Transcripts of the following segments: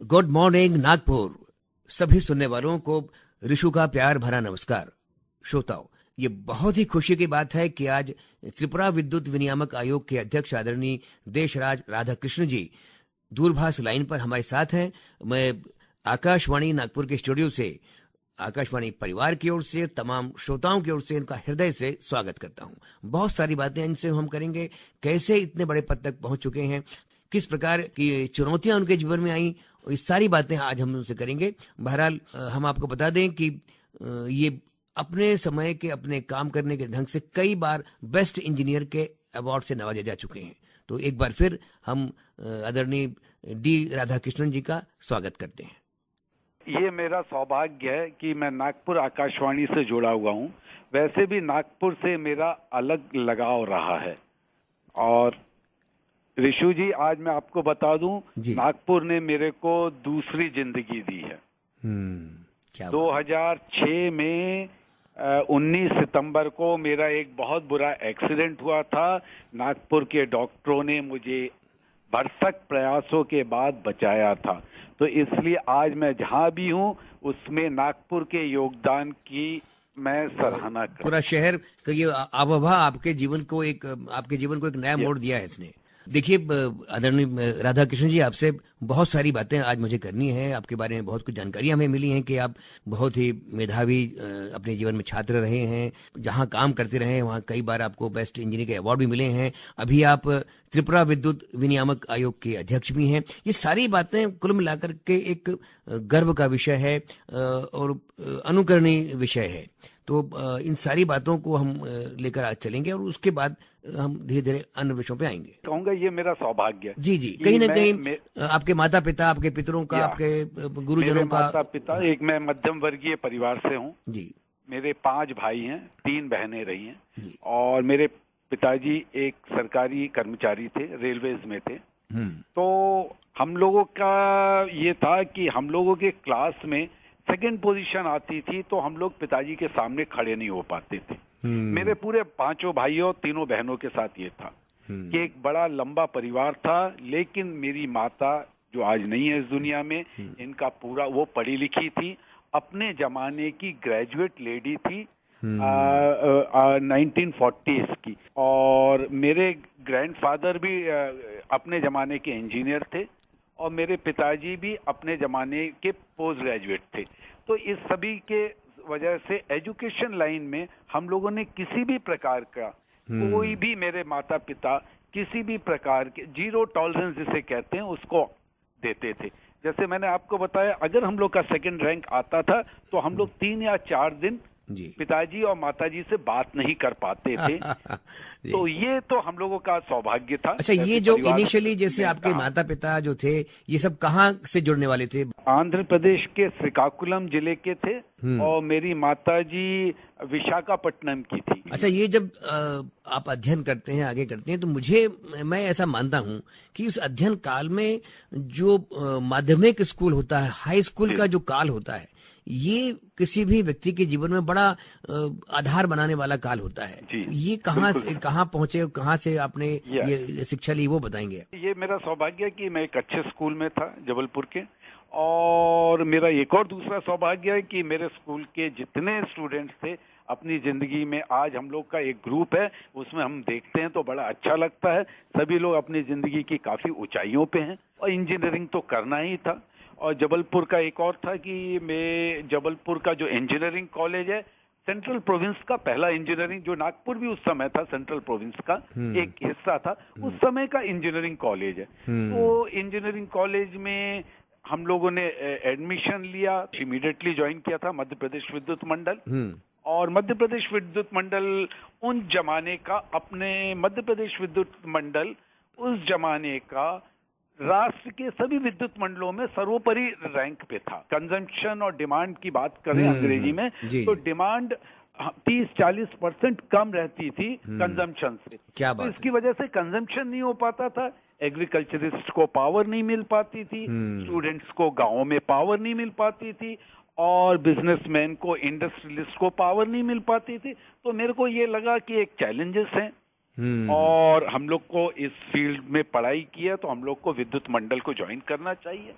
Good morning Nagpur. सभी सुनने वालों को ऋषु का प्यार भरा नमस्कार। श्रोताओं, ये बहुत ही खुशी की बात है कि आज त्रिपुरा विद्युत विनियामक आयोग के अध्यक्ष आदरणीय देशराज राधाकृष्ण जी दूरभाष लाइन पर हमारे साथ हैं। मैं आकाशवाणी नागपुर के स्टूडियो से आकाशवाणी परिवार की ओर से, तमाम श्रोताओं की ओर से इनका हृदय से स्वागत करता हूं। बहुत सारी बातें इनसे हम करेंगे, कैसे इतने बड़े पद तक पहुंच चुके हैं, किस प्रकार की चुनौतियां उनके जीवन में आई, ये सारी बातें आज हम उनसे करेंगे। बहरहाल हम आपको बता दें कि ये अपने समय के अपने काम करने के ढंग से कई बार बेस्ट इंजीनियर के अवार्ड से नवाजे जा चुके हैं। तो एक बार फिर हम आदरणीय डी राधाकृष्णन जी का स्वागत करते हैं। ये मेरा सौभाग्य है कि मैं नागपुर आकाशवाणी से जुड़ा हुआ हूँ। वैसे भी नागपुर से मेरा अलग लगाव रहा है। और ऋषु जी, आज मैं आपको बता दूं, नागपुर ने मेरे को दूसरी जिंदगी दी है। क्या 2006 में 19 सितंबर को मेरा एक बहुत बुरा एक्सीडेंट हुआ था। नागपुर के डॉक्टरों ने मुझे भरसक प्रयासों के बाद बचाया था। तो इसलिए आज मैं जहां भी हूं उसमें नागपुर के योगदान की मैं सराहना करता हूं। पूरा शहर का ये आबोहवा आपके जीवन को एक नया मोड़ दिया है इसने। देखिए आदरणीय राधाकृष्ण जी, आपसे बहुत सारी बातें आज मुझे करनी है। आपके बारे में बहुत कुछ जानकारी हमें मिली है कि आप बहुत ही मेधावी अपने जीवन में छात्र रहे हैं, जहां काम करते रहे हैं वहां कई बार आपको बेस्ट इंजीनियर के अवार्ड भी मिले हैं। अभी आप त्रिपुरा विद्युत विनियामक आयोग के अध्यक्ष भी हैं। ये सारी बातें कुल मिलाकर के एक गर्व का विषय है और अनुकरणीय विषय है। तो इन सारी बातों को हम लेकर आज चलेंगे और उसके बाद हम धीरे धीरे अन्य विषयों पे आएंगे। कहूंगा ये मेरा सौभाग्य है। जी, कहीं ना कहीं आपके माता पिता, आपके पितरों का, आपके गुरुजनों का। माता पिता, एक मैं मध्यम वर्गीय परिवार से हूँ जी। मेरे 5 भाई हैं, 3 बहनें रही हैं। और मेरे पिताजी एक सरकारी कर्मचारी थे, रेलवेज में थे। तो हम लोगों का ये था कि हम लोगों के क्लास में सेकंड पोजीशन आती थी तो हम लोग पिताजी के सामने खड़े नहीं हो पाते थे। मेरे पूरे 5 भाइयों 3 बहनों के साथ ये था कि एक बड़ा लंबा परिवार था। लेकिन मेरी माता, जो आज नहीं है इस दुनिया में, इनका पूरा, वो पढ़ी लिखी थी, अपने जमाने की ग्रेजुएट लेडी थी, 1940s की। और मेरे ग्रैंडफादर भी अपने जमाने के इंजीनियर थे और मेरे पिताजी भी अपने जमाने के पोस्ट ग्रेजुएट थे। तो इस सभी के वजह से एजुकेशन लाइन में हम लोगों ने किसी भी प्रकार का, कोई भी, मेरे माता पिता किसी भी प्रकार के जीरो टॉलरेंस जिसे कहते हैं उसको देते थे। जैसे मैंने आपको बताया, अगर हम लोग का सेकंड रैंक आता था तो हम लोग 3 या 4 दिन पिताजी और माताजी से बात नहीं कर पाते थे। तो ये तो हम लोगों का सौभाग्य था। अच्छा, ये जो इनिशियली जैसे आपके माता पिता जो थे, ये सब कहाँ से जुड़ने वाले थे? आंध्र प्रदेश के श्रीकाकुलम जिले के थे और मेरी माताजी विशाखापट्टनम की थी। अच्छा, ये जब आप अध्ययन करते हैं, आगे करते हैं, तो मैं ऐसा मानता हूं कि उस अध्ययन काल में जो माध्यमिक स्कूल होता है, हाई स्कूल का जो काल होता है, ये किसी भी व्यक्ति के जीवन में बड़ा आधार बनाने वाला काल होता है। ये कहाँ पहुंचे और कहाँ से आपने ये शिक्षा ली, वो बताएंगे? ये मेरा सौभाग्य है कि मैं एक अच्छे स्कूल में था जबलपुर के। और मेरा एक और दूसरा सौभाग्य है कि मेरे स्कूल के जितने स्टूडेंट्स थे, अपनी जिंदगी में आज हम लोग का एक ग्रुप है, उसमें हम देखते हैं तो बड़ा अच्छा लगता है। सभी लोग अपनी जिंदगी की काफी ऊंचाइयों पे हैं और इंजीनियरिंग तो करना ही था। और जबलपुर का एक और था कि मैं जबलपुर का जो इंजीनियरिंग कॉलेज है, सेंट्रल प्रोविंस का पहला इंजीनियरिंग, जो नागपुर भी उस समय था सेंट्रल प्रोविंस का एक हिस्सा था, उस समय का इंजीनियरिंग कॉलेज है। तो इंजीनियरिंग कॉलेज में हम लोगों ने एडमिशन लिया, इमीडिएटली ज्वाइन किया था मध्य प्रदेश विद्युत मंडल। और मध्य प्रदेश विद्युत मंडल उन जमाने का, अपने मध्य प्रदेश विद्युत मंडल उस जमाने का राष्ट्र के सभी विद्युत मंडलों में सर्वोपरि रैंक पे था। कंजम्पशन और डिमांड की बात करें अंग्रेजी में, तो डिमांड 30-40% कम रहती थी कंजम्पशन से। क्या बात? तो इसकी वजह से कंजम्पशन नहीं हो पाता था, एग्रीकल्चरिस्ट को पावर नहीं मिल पाती थी, स्टूडेंट्स को गाँव में पावर नहीं मिल पाती थी, और बिजनेसमैन को, इंडस्ट्रियलिस्ट को पावर नहीं मिल पाती थी। तो मेरे को ये लगा कि एक चैलेंजेस है और हम लोग को इस फील्ड में पढ़ाई की है तो हम लोग को विद्युत मंडल को ज्वाइन करना चाहिए।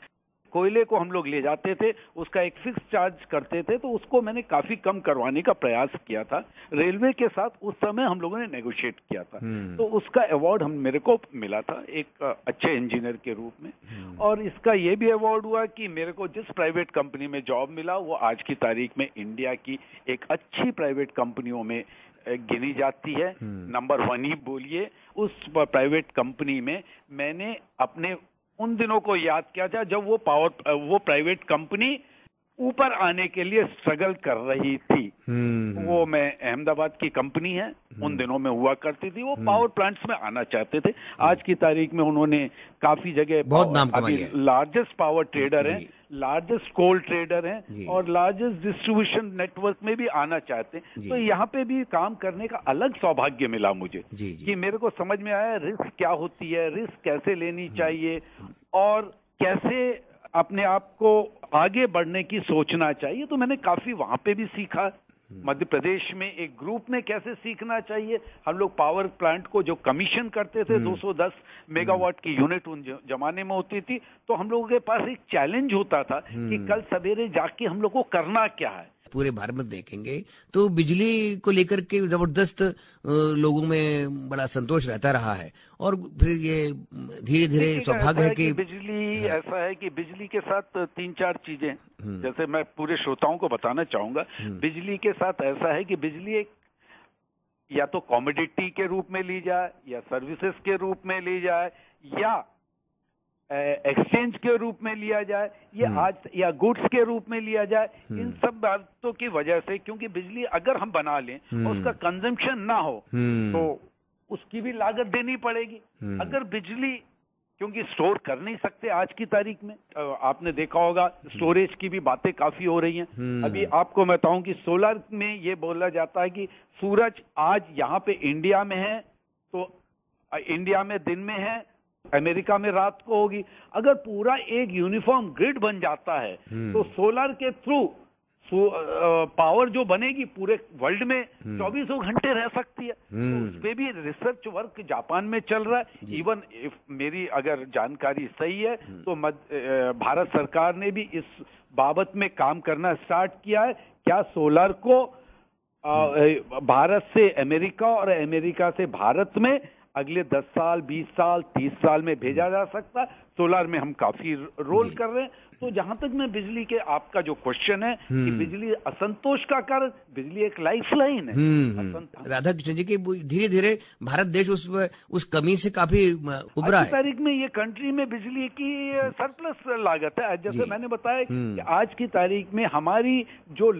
कोयले को हम लोग ले जाते थे, उसका एक फिक्स चार्ज करते थे, तो उसको मैंने काफी कम करवाने का प्रयास किया था रेलवे के साथ। उस समय हम लोगों ने नेगोशिएट किया था, तो उसका अवार्ड मेरे को मिला था एक अच्छे इंजीनियर के रूप में। और इसका ये भी अवार्ड हुआ कि मेरे को जिस प्राइवेट कंपनी में जॉब मिला वो आज की तारीख में इंडिया की एक अच्छी प्राइवेट कंपनियों में गिनी जाती है, नंबर 1 ही बोलिए। उस प्राइवेट कंपनी में मैंने अपने उन दिनों को याद किया था जब वो प्राइवेट कंपनी ऊपर आने के लिए स्ट्रगल कर रही थी। वो मैं अहमदाबाद की कंपनी है, उन दिनों में हुआ करती थी, वो पावर प्लांट्स में आना चाहते थे। आज की तारीख में उन्होंने काफी जगह बहुत नाम कमाया, लार्जेस्ट पावर ट्रेडर हैं, लार्जेस्ट कोल ट्रेडर हैं और लार्जेस्ट डिस्ट्रीब्यूशन नेटवर्क में भी आना चाहते हैं। तो यहाँ पे भी काम करने का अलग सौभाग्य मिला मुझे कि मेरे को समझ में आया रिस्क क्या होती है, रिस्क कैसे लेनी चाहिए और कैसे अपने आप को आगे बढ़ने की सोचना चाहिए। तो मैंने काफी वहां पे भी सीखा। मध्य प्रदेश में एक ग्रुप में कैसे सीखना चाहिए। हम लोग पावर प्लांट को जो कमीशन करते थे 210 मेगावाट की यूनिट उन जमाने में होती थी, तो हम लोगों के पास एक चैलेंज होता था कि कल सवेरे जाके हम लोग को करना क्या है। पूरे भारत में देखेंगे तो बिजली को लेकर के जबरदस्त लोगों में बड़ा संतोष रहता रहा है और फिर ये धीरे धीरे सौभाग्य है कि बिजली ऐसा है कि बिजली के साथ 3-4 चीजें जैसे मैं पूरे श्रोताओं को बताना चाहूंगा। बिजली के साथ ऐसा है कि बिजली एक या तो कॉमोडिटी के रूप में ली जाए या सर्विसेज के रूप में ली जाए या एक्सचेंज के रूप में लिया जाए या गुड्स के रूप में लिया जाए। इन सब बातों की वजह से, क्योंकि बिजली अगर हम बना लें और उसका कंजम्पशन ना हो तो उसकी भी लागत देनी पड़ेगी। अगर बिजली, क्योंकि स्टोर कर नहीं सकते आज की तारीख में, आपने देखा होगा स्टोरेज की भी बातें काफी हो रही हैं। अभी आपको मैं बताऊं कि सोलर में ये बोला जाता है कि सूरज आज यहाँ पे इंडिया में है तो इंडिया में दिन में है, अमेरिका में रात को होगी। अगर पूरा एक यूनिफॉर्म ग्रिड बन जाता है तो सोलर के थ्रू पावर जो बनेगी पूरे वर्ल्ड में 24 घंटे रह सकती है। तो उस पे भी रिसर्च वर्क जापान में चल रहा है। इवन मेरी अगर जानकारी सही है तो भारत सरकार ने भी इस बाबत में काम करना स्टार्ट किया है। क्या सोलर को भारत से अमेरिका और अमेरिका से भारत में अगले 10 साल, 20 साल, 30 साल में भेजा जा सकता है। सोलर में हम काफी रोल कर रहे हैं। तो जहां तक मैं बिजली के आपका जो क्वेश्चन है कि बिजली असंतोष का कारण, बिजली एक लाइफ लाइन है। राधा कृष्ण जी की धीरे धीरे भारत देश उस कमी से काफी उभरा है। तारीख में ये कंट्री में बिजली की सरप्लस लागत है। जैसे मैंने बताया कि आज की तारीख में हमारी जो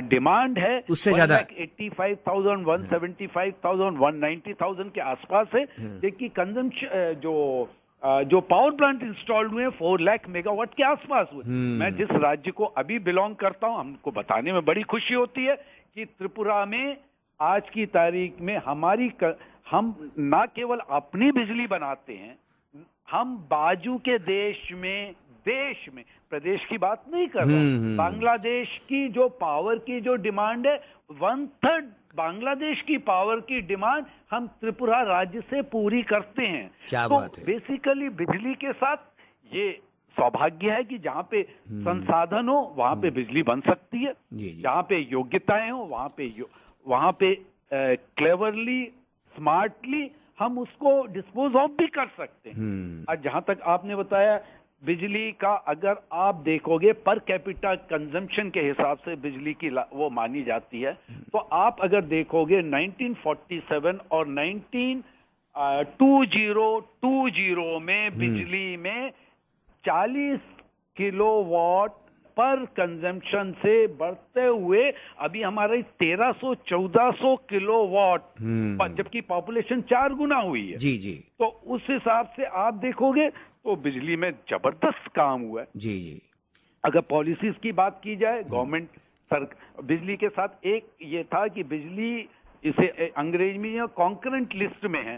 डिमांड है उससे ज्यादा 85,000, 175,000, 190,000 के आसपास है, जबकि कंजम्पशन जो पावर प्लांट इंस्टॉल्ड हुए 4 लाख मेगावाट के आसपास हुए। मैं जिस राज्य को अभी बिलोंग करता हूं, हमको बताने में बड़ी खुशी होती है कि त्रिपुरा में आज की तारीख में हम ना केवल अपनी बिजली बनाते हैं, हम बाजू के देश में प्रदेश की बात नहीं कर रहा, बांग्लादेश की जो पावर की जो डिमांड है 1/3 बांग्लादेश की पावर की डिमांड हम त्रिपुरा राज्य से पूरी करते हैं। क्या तो बात है। बेसिकली बिजली के साथ ये सौभाग्य है कि जहाँ पे संसाधन हो वहां पे बिजली बन सकती है, जहाँ पे योग्यताएं हो वहां पे क्लेवरली, स्मार्टली हम उसको डिस्पोज ऑफ भी कर सकते हैं। और जहां तक आपने बताया बिजली का, अगर आप देखोगे पर कैपिटा कंजम्पशन के हिसाब से बिजली की वो मानी जाती है, तो आप अगर देखोगे 1947 और 2020 में बिजली में 40 किलोवाट पर कंजम्पशन से बढ़ते हुए अभी हमारे 1300-1400 किलोवाट, जबकि पॉपुलेशन 4 गुना हुई है। जी जी। तो उस हिसाब से आप देखोगे तो बिजली में जबरदस्त काम हुआ है। जी जी। अगर पॉलिसीज की बात की जाए, गवर्नमेंट बिजली के साथ एक ये था कि बिजली, इसे अंग्रेजी में कॉन्करेंट लिस्ट में है,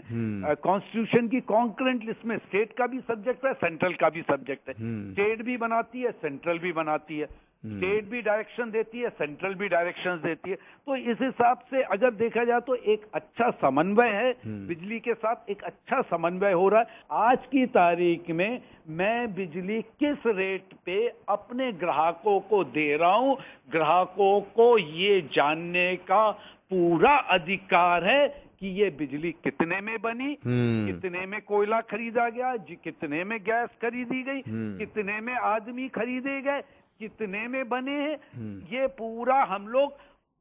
कॉन्स्टिट्यूशन की कॉन्करेंट लिस्ट में स्टेट का भी सब्जेक्ट है, सेंट्रल का भी सब्जेक्ट है। स्टेट भी बनाती है, सेंट्रल भी बनाती है। स्टेट भी डायरेक्शन देती है, सेंट्रल भी डायरेक्शंस देती है। तो इस हिसाब से अगर देखा जाए तो एक अच्छा समन्वय है, बिजली के साथ एक अच्छा समन्वय हो रहा है। आज की तारीख में मैं बिजली किस रेट पे अपने ग्राहकों को दे रहा हूं, ग्राहकों को ये जानने का पूरा अधिकार है कि ये बिजली कितने में बनी, कितने में कोयला खरीदा गया, कितने में गैस खरीदी गई, कितने में आदमी खरीदे गए, कितने में बने हैं। ये पूरा हम लोग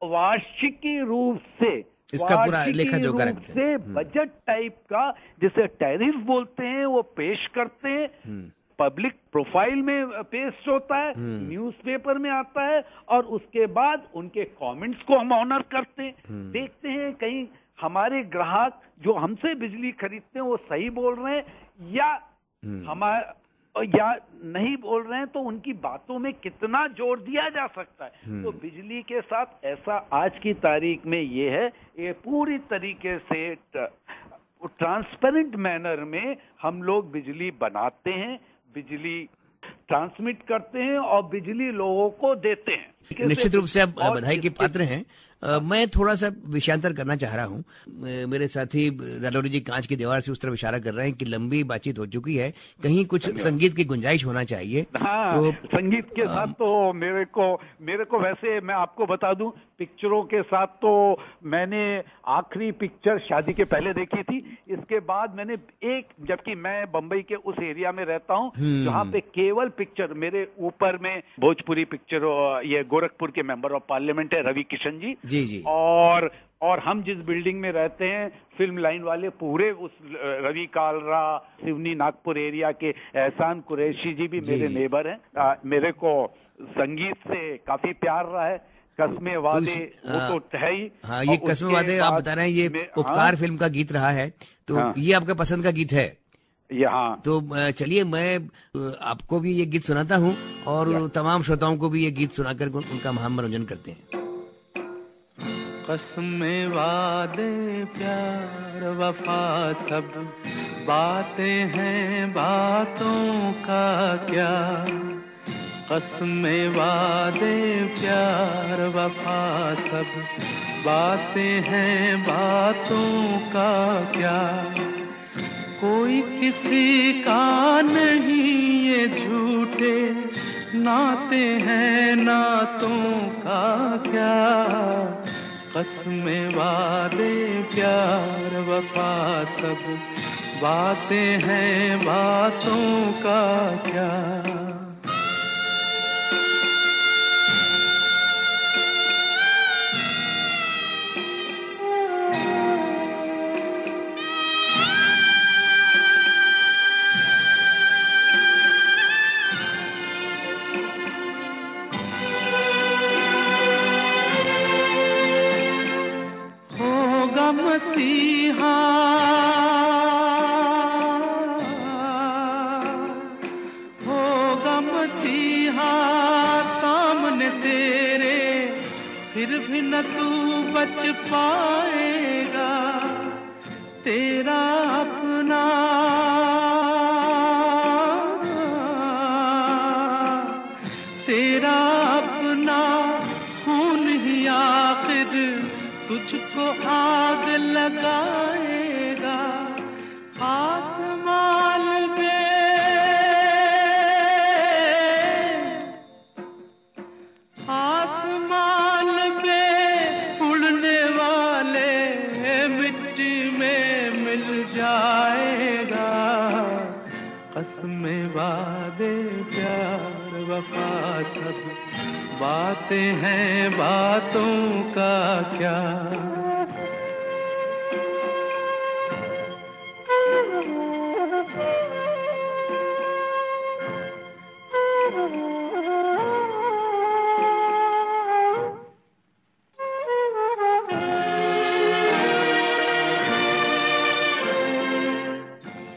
वार्षिकी रूप से, इसका पूरा लेखा जोखा रखते हैं। से बजट टाइप का, जिसे टैरिफ बोलते हैं, वो पेश करते हैं, पब्लिक प्रोफाइल में पेश होता है, न्यूज़पेपर में आता है, और उसके बाद उनके कमेंट्स को हम ऑनर करते हैं। देखते हैं कहीं हमारे ग्राहक जो हमसे बिजली खरीदते हैं वो सही बोल रहे हैं या नहीं बोल रहे हैं, तो उनकी बातों में कितना जोर दिया जा सकता है। तो बिजली के साथ ऐसा आज की तारीख में ये है, ये पूरी तरीके से ट्रांसपेरेंट मैनर में हम लोग बिजली बनाते हैं, बिजली ट्रांसमिट करते हैं और बिजली लोगों को देते हैं। निश्चित रूप से आप बधाई के पात्र हैं। मैं थोड़ा सा विषयांतर करना चाह रहा हूँ। मेरे साथी रालोरी जी कांच की दीवार से उस तरफ इशारा कर रहे हैं कि लंबी बातचीत हो चुकी है, कहीं कुछ संगीत की गुंजाइश होना चाहिए। हाँ, तो संगीत के साथ तो मेरे को वैसे मैं आपको बता दूं, पिक्चरों के साथ तो मैंने आखिरी पिक्चर शादी के पहले देखी थी। इसके बाद मैंने जबकि मैं बंबई के उस एरिया में रहता हूँ जहाँ पे केवल पिक्चर, मेरे ऊपर में भोजपुरी पिक्चर, ये गोरखपुर के मेंबर ऑफ पार्लियामेंट है रवि किशन जी, जी। और हम जिस बिल्डिंग में रहते हैं, फिल्म लाइन वाले पूरे उस रवि कालरा, सिवनी, नागपुर एरिया के एहसान कुरैशी जी भी मेरे नेबर हैं। मेरे को संगीत से काफी प्यार रहा है। कस्मे वादे वो तो है ही। हाँ, ये कस्मे वादे आप बता रहे हैं, ये उपकार फिल्म का गीत रहा है, तो ये आपका पसंद का गीत है। यहाँ तो चलिए मैं आपको भी ये गीत सुनाता हूँ और तमाम श्रोताओं को भी ये गीत सुनाकर उनका महान मनोरंजन करते हैं। कसमें वादे प्यार वफा सब बातें हैं, बातों का क्या। कसमें वादे प्यार वफा सब बातें हैं, बातों का क्या। कोई किसी का नहीं ये झूठे नाते हैं, नातों का क्या। कसमें वादे प्यार वफा सब बातें हैं, बातों का क्या। मसीहा होगा, मसीहा सामने तेरे, फिर भी न तू बच पाएगा। तेरा अपना खून ही आखिर तुझको आग लगाएगा। आसमान पे उड़ने वाले मिट्टी में मिल जाएगा। कसमें वादे प्यार वफा सब बातें हैं, बातों का क्या।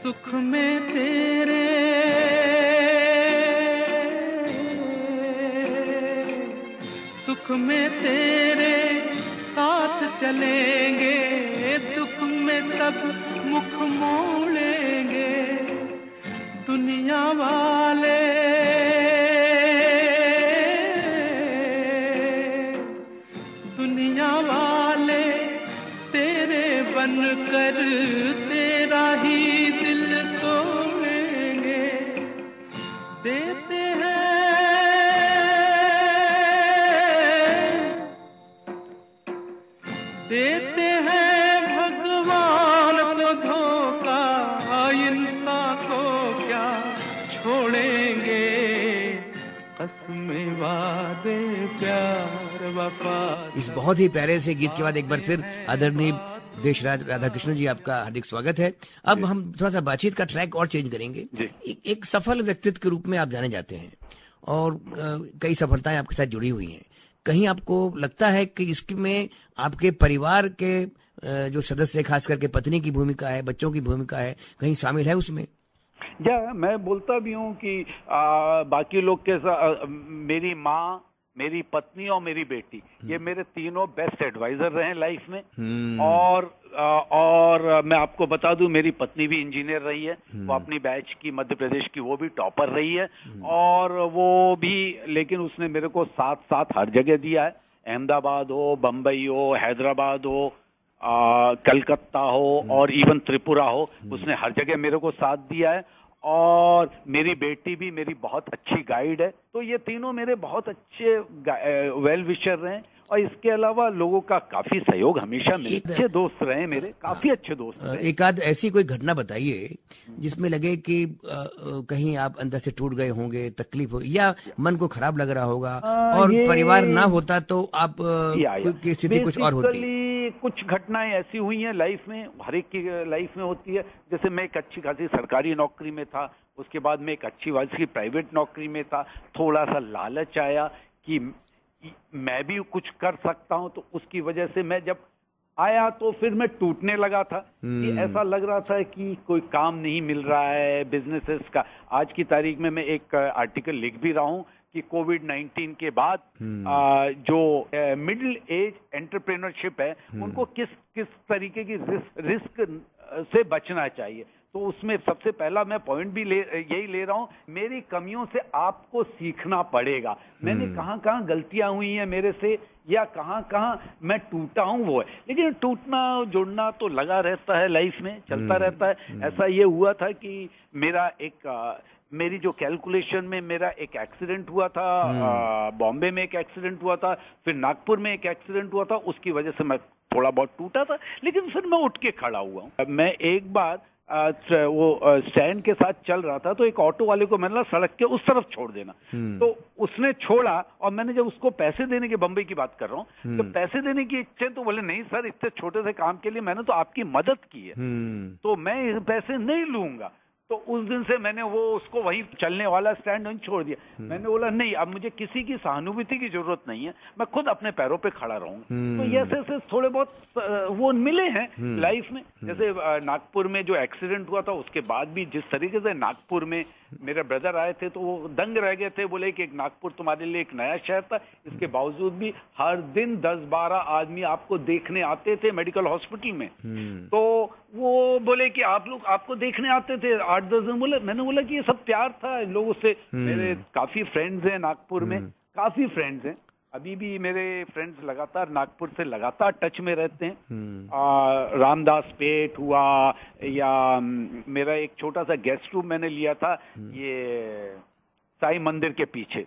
सुख में तेरे सुख में तेरे साथ चलेंगे, दुख में सब मुख मोड़ेंगे। दुनिया वाले देते हैं भगवान को धोखा, इंसान को क्या छोड़ेंगे, कसमें वादे प्यार वफा। इस बहुत ही प्यारे से गीत के बाद एक बार फिर आदरणीय देशराज राधाकृष्णन जी, आपका हार्दिक स्वागत है। अब हम थोड़ा सा बातचीत का ट्रैक और चेंज करेंगे। एक सफल व्यक्तित्व के रूप में आप जाने जाते हैं और कई सफलताएं आपके साथ जुड़ी हुई हैं। कहीं आपको लगता है कि इसमें आपके परिवार के जो सदस्य, खास करके पत्नी की भूमिका है, बच्चों की भूमिका है, कहीं शामिल है उसमें? मैं बोलता भी हूँ कि बाकी लोग के साथ मेरी माँ, मेरी पत्नी और मेरी बेटी, ये मेरे तीनों बेस्ट एडवाइजर रहे लाइफ में। और मैं आपको बता दूं, मेरी पत्नी भी इंजीनियर रही है। वो अपनी बैच की, मध्य प्रदेश की, वो भी टॉपर रही है। और वो भी, लेकिन उसने मेरे को साथ साथ हर जगह दिया है। अहमदाबाद हो, बम्बई हो, हैदराबाद हो, कलकत्ता हो और इवन त्रिपुरा हो, उसने हर जगह मेरे को साथ दिया है। और मेरी बेटी भी मेरी बहुत अच्छी गाइड है। तो ये तीनों मेरे बहुत अच्छे वेल विशर रहे। और इसके अलावा लोगों का काफी सहयोग हमेशा मिले। अच्छे दोस्त रहे मेरे, काफी अच्छे दोस्त रहे। एक आध ऐसी कोई घटना बताइए जिसमें लगे कि कहीं आप अंदर से टूट गए होंगे, तकलीफ हो या मन को खराब लग रहा होगा, और परिवार ना होता तो आप की स्थिति कुछ और होती। कुछ घटनाएं ऐसी हुई हैं लाइफ में, हर एक की लाइफ में होती है। जैसे मैं एक अच्छी खासी सरकारी नौकरी में था, उसके बाद मैं एक अच्छी खासी प्राइवेट नौकरी में था। थोड़ा सा लालच आया कि मैं भी कुछ कर सकता हूं, तो उसकी वजह से मैं जब आया तो फिर मैं टूटने लगा था कि ऐसा लग रहा था कि कोई काम नहीं मिल रहा है बिजनेसेस का। आज की तारीख में मैं एक आर्टिकल लिख भी रहा हूं कि कोविड-19 के बाद जो मिडिल एज एंटरप्रेन्योरशिप है, उनको किस तरीके की रिस्क से बचना चाहिए। तो उसमें सबसे पहला मैं पॉइंट भी यही ले रहा हूं, मेरी कमियों से आपको सीखना पड़ेगा। मैंने कहां गलतियां हुई हैं मेरे से, या कहां मैं टूटा हूं, वो है। लेकिन टूटना जुड़ना तो लगा रहता है, लाइफ में चलता रहता है। ऐसा ये हुआ था कि मेरी जो कैलकुलेशन में मेरा एक एक्सीडेंट हुआ था, बॉम्बे में एक एक्सीडेंट हुआ था, फिर नागपुर में एक एक्सीडेंट हुआ था। उसकी वजह से मैं थोड़ा बहुत टूटा था, लेकिन फिर मैं उठ के खड़ा हुआ हूं। मैं एक बार वो स्टैंड के साथ चल रहा था, तो एक ऑटो वाले को मैंने सड़क के उस तरफ छोड़ देना। तो उसने छोड़ा, और मैंने जब उसको पैसे देने के, बंबई की बात कर रहा हूँ, तो पैसे देने की इच्छा, तो बोले नहीं सर, इतने छोटे से काम के लिए मैंने तो आपकी मदद की है, तो मैं पैसे नहीं लूंगा। तो उस दिन से मैंने वो उसको वहीं चलने वाला स्टैंड वहीं छोड़ दिया। मैंने बोला नहीं, अब मुझे किसी की सहानुभूति की जरूरत नहीं है, मैं खुद अपने पैरों पे खड़ा रहूंगा। तो ये ऐसे थोड़े बहुत वो मिले हैं लाइफ में। जैसे नागपुर में जो एक्सीडेंट हुआ था, उसके बाद भी जिस तरीके से नागपुर में मेरे ब्रदर आए थे, तो वो दंग रह गए थे। बोले कि एक नागपुर तुम्हारे लिए एक नया शहर था, इसके बावजूद भी हर दिन 10-12 आदमी आपको देखने आते थे मेडिकल हॉस्पिटल में। तो वो बोले कि आप लोग आपको देखने आते थे 8-10 दिन। बोले, मैंने बोला कि ये सब प्यार था इन लोगों से। मेरे काफी फ्रेंड्स हैं नागपुर में, काफी फ्रेंड्स हैं। अभी भी मेरे फ्रेंड्स लगातार नागपुर से लगातार टच में रहते हैं। रामदास पेट हुआ, या मेरा एक छोटा सा गेस्ट रूम मैंने लिया था ये साई मंदिर के पीछे।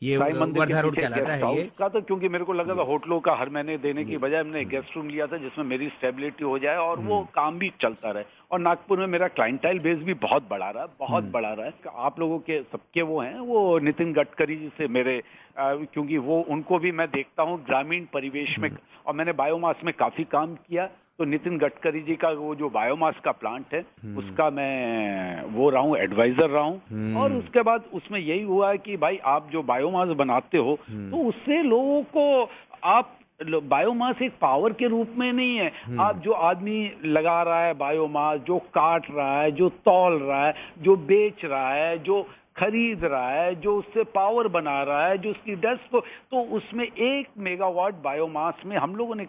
ये वर्धा रोड कहलाता है ये का। तो क्योंकि मेरे को लगा था होटलों का हर महीने देने की बजाय मैंने गेस्ट रूम लिया था, जिसमें मेरी स्टेबिलिटी हो जाए और वो काम भी चलता रहे। और नागपुर में मेरा क्लाइंटाइल बेस भी बहुत बढ़ा रहा है, बहुत बढ़ा रहा है। आप लोगों के सबके वो हैं, वो नितिन गडकरी जी से मेरे, क्योंकि वो उनको भी मैं देखता हूँ ग्रामीण परिवेश में, और मैंने बायोमास में काफी काम किया। तो नितिन गडकरी जी का वो जो बायोमास का प्लांट है, उसका मैं वो रहा हूँ, एडवाइजर रहा हूँ। और उसके बाद उसमें यही हुआ है कि भाई आप जो बायोमास बनाते हो, तो उससे लोगों को, आप बायोमास एक पावर के रूप में नहीं है। आप जो आदमी लगा रहा है बायोमास, जो काट रहा है, जो तौल रहा है, जो बेच रहा है, जो खरीद रहा है, जो उससे पावर बना रहा है, जो उसकी डस्ट को, तो उसमें 1 मेगावाट बायोमास में हम लोगों ने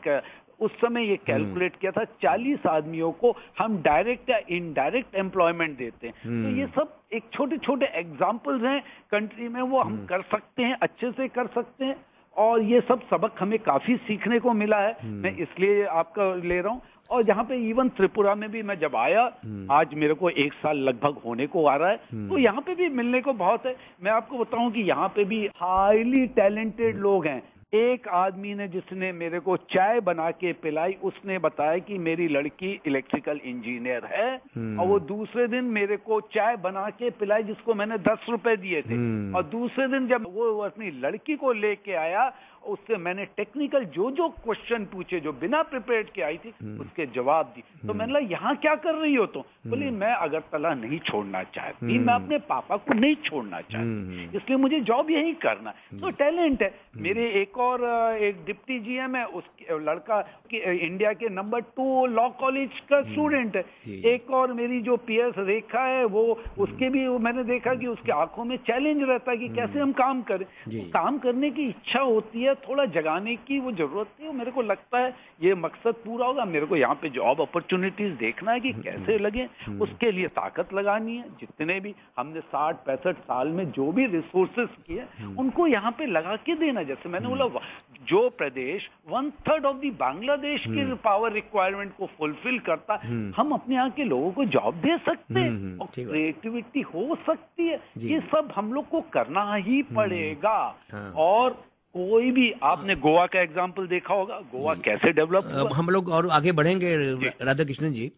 उस समय ये कैलकुलेट किया था 40 आदमियों को हम डायरेक्ट या इनडायरेक्ट एम्प्लॉयमेंट देते हैं। तो ये सब एक छोटे छोटे एग्जाम्पल्स हैं कंट्री में, वो हम कर सकते हैं, अच्छे से कर सकते हैं। और ये सब सबक हमें काफी सीखने को मिला है। मैं इसलिए आपका ले रहा हूँ। और यहाँ पे इवन त्रिपुरा में भी मैं जब आया, आज मेरे को 1 साल लगभग होने को आ रहा है, तो यहाँ पे भी मिलने को बहुत है। मैं आपको बताऊं कि यहाँ पे भी हाईली टैलेंटेड लोग हैं। एक आदमी ने जिसने मेरे को चाय बना के पिलाई, उसने बताया कि मेरी लड़की इलेक्ट्रिकल इंजीनियर है, और वो दूसरे दिन मेरे को चाय बना के पिलाई जिसको मैंने 10 रुपए दिए थे। और दूसरे दिन जब वो अपनी लड़की को लेके आया, उससे मैंने टेक्निकल जो जो क्वेश्चन पूछे, जो बिना प्रिपेयर्ड के आई थी, उसके जवाब दी। तो मैंने कहा यहाँ क्या कर रही हो? तो बोली मैं अगरतला नहीं छोड़ना चाहती, मैं अपने पापा को नहीं छोड़ना चाहती, इसलिए मुझे जॉब यही करना है। तो टैलेंट है। मेरे एक और एक डिप्टी जीएम है, उसके लड़का इंडिया के नंबर 2 लॉ कॉलेज का स्टूडेंट है। एक और मेरी जो पीएस रेखा है, वो उसके भी मैंने देखा कि उसके आंखों में चैलेंज रहता है कि कैसे हम काम करें। तो काम करने की इच्छा होती है, थोड़ा जगाने की वो जरूरत है। मेरे को लगता है ये मकसद पूरा होगा। मेरे को यहाँ पे जॉब अपॉर्चुनिटीज देखना है कि कैसे लगे, उसके लिए ताकत लगानी है। जितने भी हमने 60-65 साल में जो भी रिसोर्सेस किए, उनको यहाँ पे लगा के देना। जैसे मैंने बोला, जो प्रदेश 1/3 ऑफ दी बांग्लादेश के पावर रिक्वायरमेंट को फुलफिल करता, हम अपने यहाँ के लोगों को जॉब दे सकते हैं और क्रिएटिविटी हो सकती है। ये सब हम लोग को करना ही पड़ेगा। और कोई भी, आपने गोवा का एग्जाम्पल देखा होगा, गोवा कैसे डेवलप हुआ। हम लोग और आगे बढ़ेंगे राधा कृष्णन जी।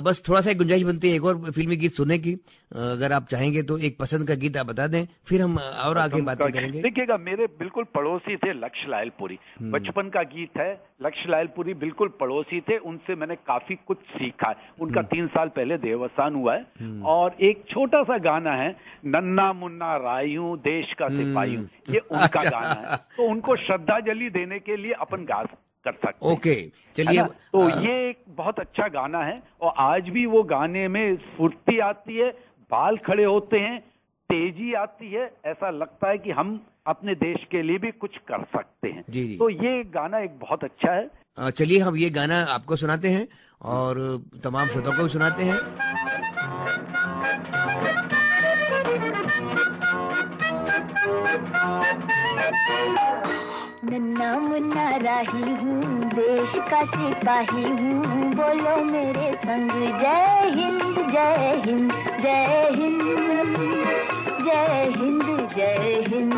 बस थोड़ा सा एक गुंजाइश बनती है एक और फिल्मी गीत सुनने की। अगर आप चाहेंगे तो एक पसंद का गीत आप बता दें, फिर हम और आगे बातें करेंगे। देखिएगा, मेरे बिल्कुल पड़ोसी थे लक्ष्य लालपुरी, बचपन का गीत है। लक्ष्य लालपुरी बिल्कुल पड़ोसी थे, उनसे मैंने काफी कुछ सीखा है। उनका 3 साल पहले देवस्थान हुआ है। और एक छोटा सा गाना है, नन्ना मुन्ना रायूं देश का सिपाही हूं, ये उनका गाना है। तो उनको श्रद्धांजलि देने के लिए अपन गा कर सकते हैं। ओके, चलिए। तो ये एक बहुत अच्छा गाना है, और आज भी वो गाने में स्फूर्ति आती है, बाल खड़े होते हैं, तेजी आती है, ऐसा लगता है कि हम अपने देश के लिए भी कुछ कर सकते हैं। जी जी। तो ये गाना एक बहुत अच्छा है। चलिए हम ये गाना आपको सुनाते हैं और तमाम श्रोताओं को भी सुनाते हैं। नन्ना मुन्ना राही हूँ, देश का सिपाही हूँ, बोलो मेरे संग जय हिंद जय हिंद जय हिंद जय हिंद जय हिंद।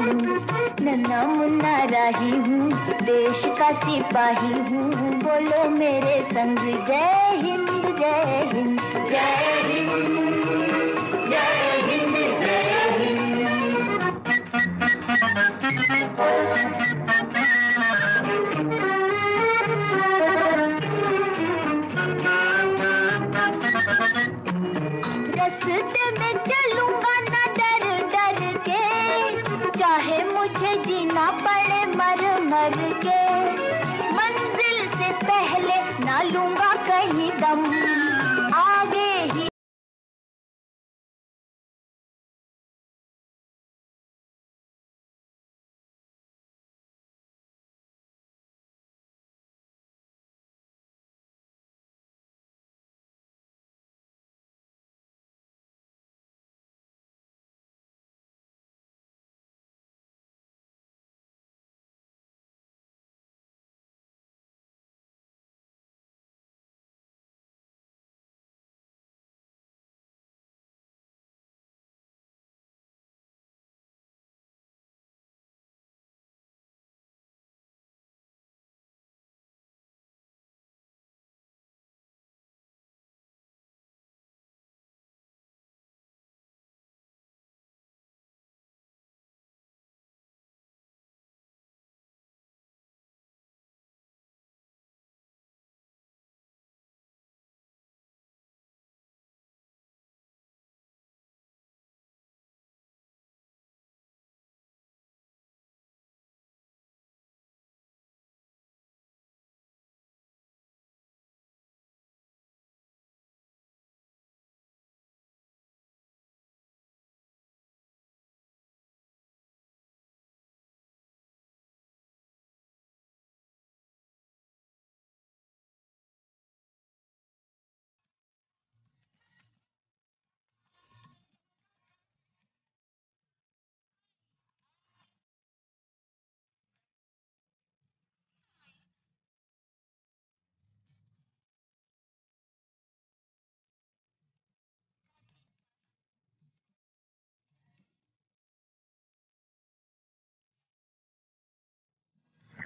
नन्ना मुन्ना राही हूँ, देश का सिपाही हूँ, बोलो मेरे संग जय हिंद जय हिंद जय हिंद जय हिंद जय हिंद। रास्ते में चलूंगा ना डर डर के, चाहे मुझे जीना पड़े मर मर के। मंजिल से पहले ना लूंगा कहीं दम,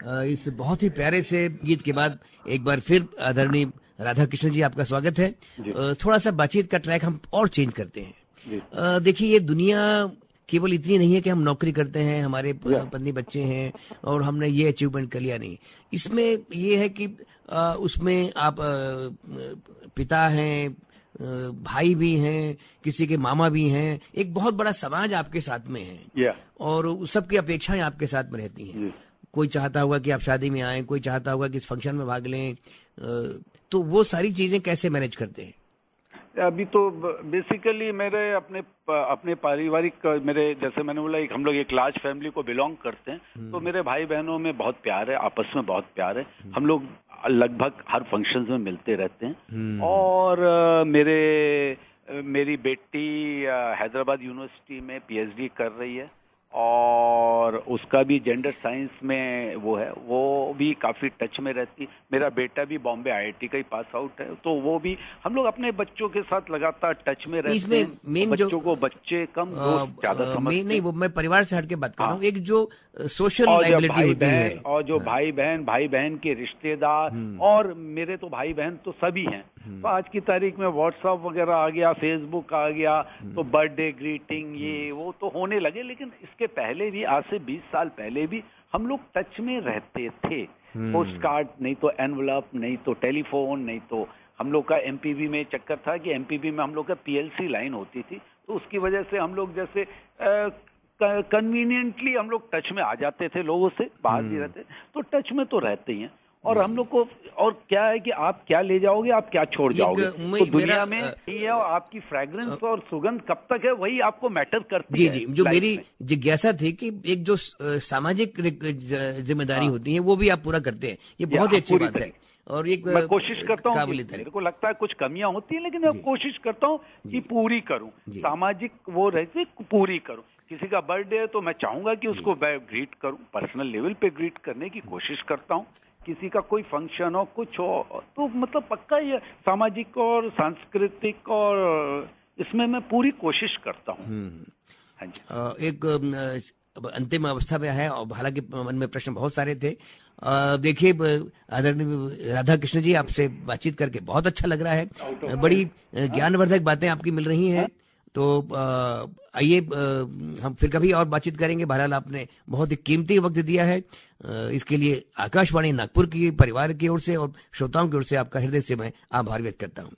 इस बहुत ही प्यारे से गीत के बाद एक बार फिर आदरणीय राधा कृष्ण जी आपका स्वागत है। थोड़ा सा बातचीत का ट्रैक हम और चेंज करते हैं। देखिए, ये दुनिया केवल इतनी नहीं है कि हम नौकरी करते हैं, हमारे पत्नी बच्चे हैं और हमने ये अचीवमेंट कर लिया, नहीं। इसमें ये है कि उसमें आप पिता हैं, भाई भी हैं, किसी के मामा भी हैं, एक बहुत बड़ा समाज आपके साथ में है और सबकी अपेक्षाएं आपके साथ में रहती हैं। कोई चाहता होगा कि आप शादी में आएं, कोई चाहता होगा कि इस फंक्शन में भाग लें, तो वो सारी चीजें कैसे मैनेज करते हैं? अभी तो बेसिकली मेरे अपने पारिवारिक, मेरे जैसे मैंने बोला, हम लोग एक लार्ज फैमिली को बिलोंग करते हैं, तो मेरे भाई बहनों में बहुत प्यार है, आपस में बहुत प्यार है। हम लोग लगभग हर फंक्शन में मिलते रहते हैं। और मेरी बेटी हैदराबाद यूनिवर्सिटी में पीएचडी कर रही है और उसका भी जेंडर साइंस में वो है, वो भी काफी टच में रहती। मेरा बेटा भी बॉम्बे आईआईटी का ही पास आउट है, तो वो भी, हम लोग अपने बच्चों के साथ लगातार टच में रहते हैं। मेन बच्चों को बच्चे कम, दोस्त ज्यादा समझते नहीं। वो मैं परिवार से हटके बात कर रहा हूँ, एक जो सोशल लायबिलिटी होती है, और जो भाई बहन के रिश्तेदार, और मेरे तो भाई बहन तो सभी हैं। तो आज की तारीख में व्हाट्सएप वगैरह आ गया, फेसबुक आ गया, तो बर्थडे ग्रीटिंग ये वो तो होने लगे। लेकिन इसके पहले भी, आज से 20 साल पहले भी हम लोग टच में रहते थे। पोस्ट कार्ड, नहीं तो एनवलप, नहीं तो टेलीफोन, नहीं तो हम लोग का एमपीबी में चक्कर था कि एमपीबी में हम लोग का पीएलसी लाइन होती थी, तो उसकी वजह से हम लोग जैसे कन्वीनियंटली हम लोग टच में आ जाते थे लोगों से, बाहर भी रहते, तो टच में तो रहते ही हैं। और हम लोग को और क्या है कि आप क्या ले जाओगे, आप क्या छोड़ जाओगे, तो दुनिया में ये आपकी फ्रेग्रेंस और सुगंध कब तक है, वही आपको मैटर करती है। जी, जो मेरी जिज्ञासा थी कि एक जो सामाजिक जिम्मेदारी होती है वो भी आप पूरा करते हैं, ये बहुत अच्छी बात है। और एक मैं कोशिश करता हूँ, मेरे को लगता है कुछ कमियां होती हैं, लेकिन मैं कोशिश करता हूँ कि पूरी करूँ, सामाजिक वो रहती पूरी करूँ। किसी का बर्थडे है तो मैं चाहूंगा कि उसको मैं ग्रीट करूँ, पर्सनल लेवल पे ग्रीट करने की कोशिश करता हूँ। किसी का कोई फंक्शन हो, कुछ हो, तो मतलब पक्का ये सामाजिक और सांस्कृतिक और इसमें मैं पूरी कोशिश करता हूँ। हाँ जी। एक अंतिम अवस्था में है और हालांकि मन में प्रश्न बहुत सारे थे। देखिए आदरणीय राधा कृष्ण जी, आपसे बातचीत करके बहुत अच्छा लग रहा है, बड़ी ज्ञानवर्धक बातें आपकी मिल रही हैं। तो आइए हम फिर कभी और बातचीत करेंगे। बहरहाल आपने बहुत ही कीमती वक्त दिया है, इसके लिए आकाशवाणी नागपुर की परिवार की ओर से और श्रोताओं की ओर से आपका हृदय से मैं आभार व्यक्त करता हूँ।